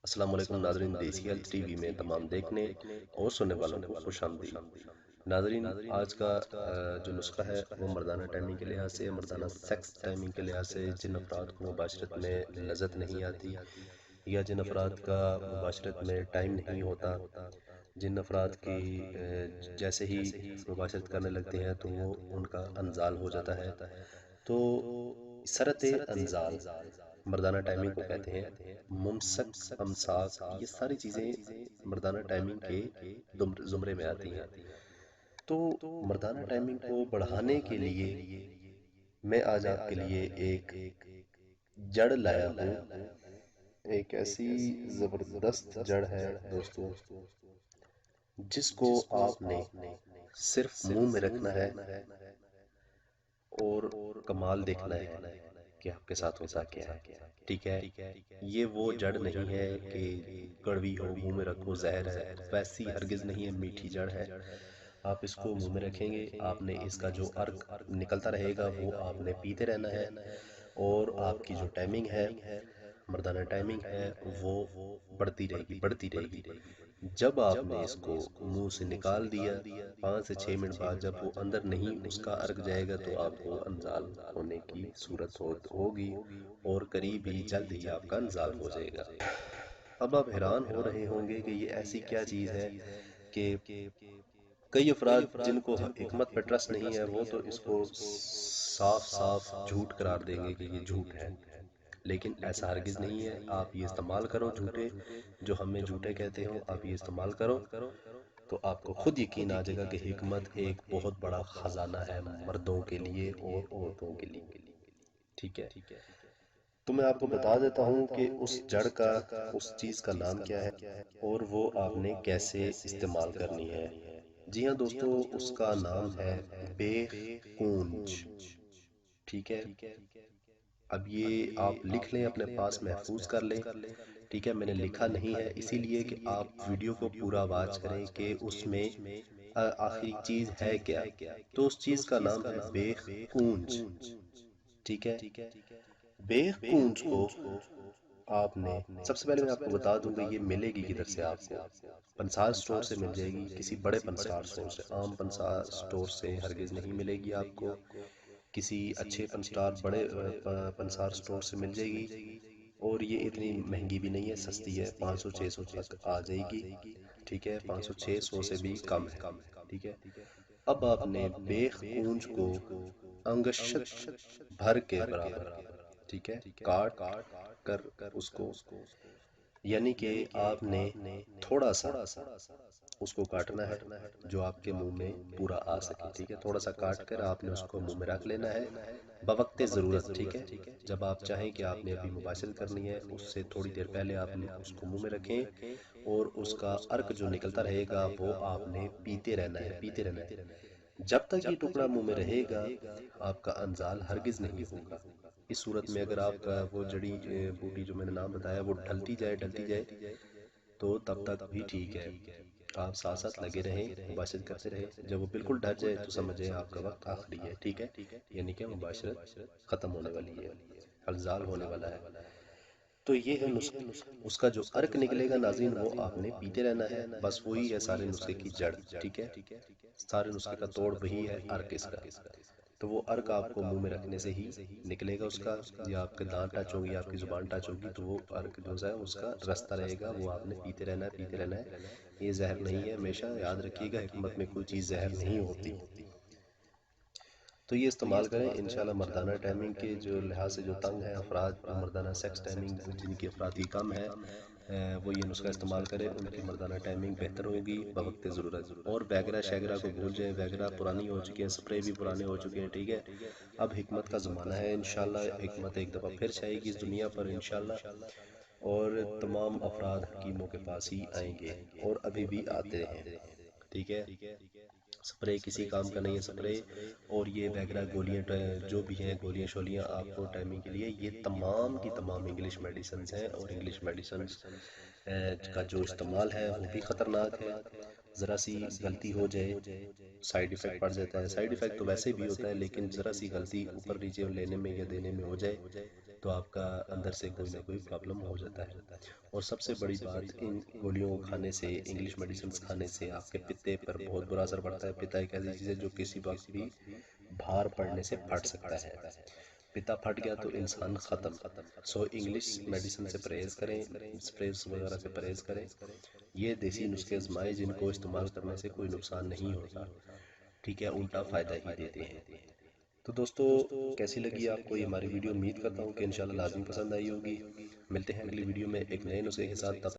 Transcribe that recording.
السلام علیکم ناظرین، دیسی ہیلتھ ٹی وی میں تمام دیکھنے اور سننے والوں کو خوش آمدید۔ ناظرین، آج کا جو نسخہ ہے وہ مردانہ ٹائمنگ کے لحاظ سے، مردانہ سیکس ٹائمنگ کے لحاظ سے جن افراد کو مباشرت میں لذت نہیں آتی یا جن افراد کا مباشرت میں ٹائم نہیں ہوتا، جن افراد کی جیسے ہی مباشرت کرنے لگتے ہیں تو وہ ان کا انزال ہو جاتا ہے، تو سرت انزال مردانہ ٹائمنگ کو کہتے ہیں۔ ممسک، امساک، یہ ساری چیزیں مردانہ ٹائمنگ کے زمرے میں آتی ہیں۔ تو مردانہ ٹائمنگ کو بڑھانے کے لیے میں آج آپ کے لیے ایک جڑ لایا ہوں، ایک ایسی زبردست جڑ ہے دوستو جس کو آپ نے صرف منہ میں رکھنا ہے اور کمال دیکھنا ہے کہ آپ کے ساتھ ہوتا کیا ہے۔ ٹھیک ہے، یہ وہ جڑ نہیں ہے کہ کڑوی ہو، منہ میں رکھو زہر ہے، ویسی ہرگز نہیں ہے، میٹھی جڑ ہے۔ آپ اس کو منہ میں رکھیں گے، آپ نے اس کا جو عرق نکلتا رہے گا وہ آپ نے پیتے رہنا ہے، اور آپ کی جو ٹائمنگ ہے، مردانہ ٹائمنگ ہے، وہ بڑھتی رہے گی، بڑھتی رہے گی۔ جب آپ نے اس کو منہ سے نکال دیا، 5 سے 6 منٹ بعد جب وہ اندر نہیں اس کا عرق جائے گا تو آپ کو انزال ہونے کی صورت ہوگی، اور قریب ہی جلد ہی آپ کا انزال ہو جائے گا۔ اب آپ حیران ہو رہے ہوں گے کہ یہ ایسی کیا چیز ہے کہ کئی افراد جن کو حکمت پہ ٹرسٹ نہیں ہے وہ تو اس کو صاف صاف جھوٹ قرار دیں گے کہ یہ جھوٹ ہے، لیکن ایسا ہرگز نہیں ہے۔ آپ یہ استعمال کرو، جھوٹے جو ہمیں جھوٹے کہتے ہو، آپ یہ استعمال کرو تو آپ کو خود یقین آ جائے گا کہ حکمت ایک بہت بڑا خزانہ ہے مردوں کے لیے اور عورتوں کے لیے۔ ٹھیک ہے، تو میں آپ کو بتا دیتا ہوں کہ اس جڑ کا، اس چیز کا نام کیا ہے اور وہ آپ نے کیسے استعمال کرنی ہے۔ جی ہاں دوستو، اس کا نام ہے بیخ کونج۔ ٹھیک ہے، اب یہ آپ لکھ لیں، اپنے پاس محفوظ کر لیں۔ ٹھیک ہے، میں نے لکھا نہیں ہے اسی لیے کہ آپ ویڈیو کو پورا واچ کریں کہ اس میں آخری چیز ہے کیا۔ تو اس چیز کا نام ہے بیخ کونج۔ ٹھیک ہے، بیخ کونج کو آپ نے، سب سے پہلے میں آپ کو بتا دوں گا یہ ملے گی کدھر سے۔ آپ کو پنسار سٹور سے مل جائے گی، کسی بڑے پنسار سٹور سے، عام پنسار سٹور سے ہرگز نہیں ملے گی آپ کو، کسی اچھے پنسار، بڑے پنسار سٹور سے مل جائے گی، اور یہ اتنی مہنگی بھی نہیں ہے، سستی ہے، 500-600 تک آ جائے گی۔ ٹھیک ہے، 500-600 سے بھی کم ہے۔ ٹھیک ہے، اب آپ نے بیخ کونج کو انگشت بھر کے برابر، ٹھیک ہے، کاٹ کر اس کو، یعنی کہ آپ نے تھوڑا سا اس کو کاٹنا ہے جو آپ کے منہ میں پورا آ سکے۔ ٹھیک ہے، تھوڑا سا کاٹ کر آپ نے اس کو منہ میں رکھ لینا ہے بوقت ضرورت۔ ٹھیک ہے، جب آپ چاہیں کہ آپ نے ابھی مباشرت کرنی ہے اس سے تھوڑی دیر پہلے آپ اس کو منہ میں رکھیں، اور اس کا عرق جو نکلتا رہے گا وہ آپ نے پیتے رہنا ہے، پیتے رہنا ہے جب تک یہ ٹکڑا منہ میں رہے گا، آپ کا انزال ہرگز نہیں ہوگا۔ اس صورت میں اگر آپ کا وہ جڑی بوٹی جو میں نے نام بتایا وہ ڈھلتی جائے تو تب تک بھی ٹھیک ہے، آپ ساتھ ساتھ لگے رہیں، مباشرت کرتے رہیں۔ جب وہ بالکل ڈھل جائے تو سمجھیں آپ کا وقت آخری ہے۔ ٹھیک ہے، یعنی کہ مباشرت ختم ہونے والی ہے، انزال ہونے والا ہے۔ تو یہ ہے نسخہ، اس کا جو عرق نکلے گا ناظرین وہ آپ نے پیتے رہنا ہے، بس وہی ہے سارے نسخے کی جڑ۔ ٹھیک ہے، سارے نسخے کا توڑ وہی ہے، عرق اس کا۔ تو وہ عرق آپ کو منہ میں رکھنے سے ہی نکلے گا اس کا، یا آپ کے دانت ٹچ ہوگی، آپ کی زبان ٹچ ہوگی تو وہ عرق جو ہے اس کا رستہ رہے گا، وہ آپ نے پیتے رہنا ہے، پیتے رہنا ہے۔ یہ زہر نہیں ہے، ہمیشہ یاد رکھیے گا، حکمت میں کوئی چیز زہر نہیں ہوتی۔ تو یہ استعمال کریں انشاءاللہ۔ مردانہ ٹائمنگ کے جو لحاظ سے جو تنگ ہیں افراد، مردانہ سیکس ٹائمنگ جن کی افرادی کم ہے، وہ یہ نسخہ استعمال کریں، ان کی مردانہ ٹائمنگ بہتر ہوگی بوقت ضرورت۔ اور ویگرا شیگرا کو بھول جائیں، ویگرا پرانی ہو چکی ہیں، سپرے بھی پرانے ہو چکے ہیں۔ ٹھیک ہے، اب حکمت کا زمانہ ہے انشاءاللہ، حکمت ایک دفعہ پھر چھائے گی اس دنیا پر انشاءاللہ، اور تمام افراد حکیموں کے پاس ہی آئیں گے اور ابھی بھی آتے ہیں۔ ٹھیک ہے، سپرے کسی کام کا نہیں ہے سپرے، اور یہ ویگرا گولیاں جو بھی ہیں، گولیاں شولیاں آپ کو ٹائمنگ کے لیے، یہ تمام کی تمام انگلش میڈیسنز ہیں، اور انگلش میڈیسنز کا جو استعمال ہے وہ بھی خطرناک ہے۔ ذرا سی غلطی ہو جائے سائیڈ ایفیکٹ پڑ جاتا ہے. سائیڈ ایفیکٹ تو ویسے بھی ہوتا ہے لیکن ذرا سی غلطی اوپر نیچے لینے میں یا دینے میں ہو جائے تو آپ کا اندر سے کوئی نہ کوئی پرابلم ہو جاتا ہے. اور سب سے بڑی بات ان گولیوں کو کھانے سے انگلش میڈیسنز کھانے سے آپ کے پتے پر بہت برا اثر پڑتا ہے. پتا ایک ایسی چیز ہے جو کسی وقت بھی باہر پڑنے سے پھٹ سکتا ہے. پتا پھٹ گیا تو انسان ختم. سو انگلش میڈیسن سے پرہیز کریں, اسپریز وغیرہ سے پرہیز کریں. یہ دیسی نسخے آزمائیں جن کو استعمال کرنے سے کوئی نقصان نہیں ہوتا, ٹھیک ہے, الٹا فائدہ ہی دیتے ہیں. تو دوستو کیسی لگی آپ کو یہ ہماری ویڈیو؟ امید کرتا ہوں کہ انشاءاللہ لازمی پسند آئی ہوگی. ملتے ہیں اگلی ویڈیو میں ایک نئے نسخے کے ساتھ. تب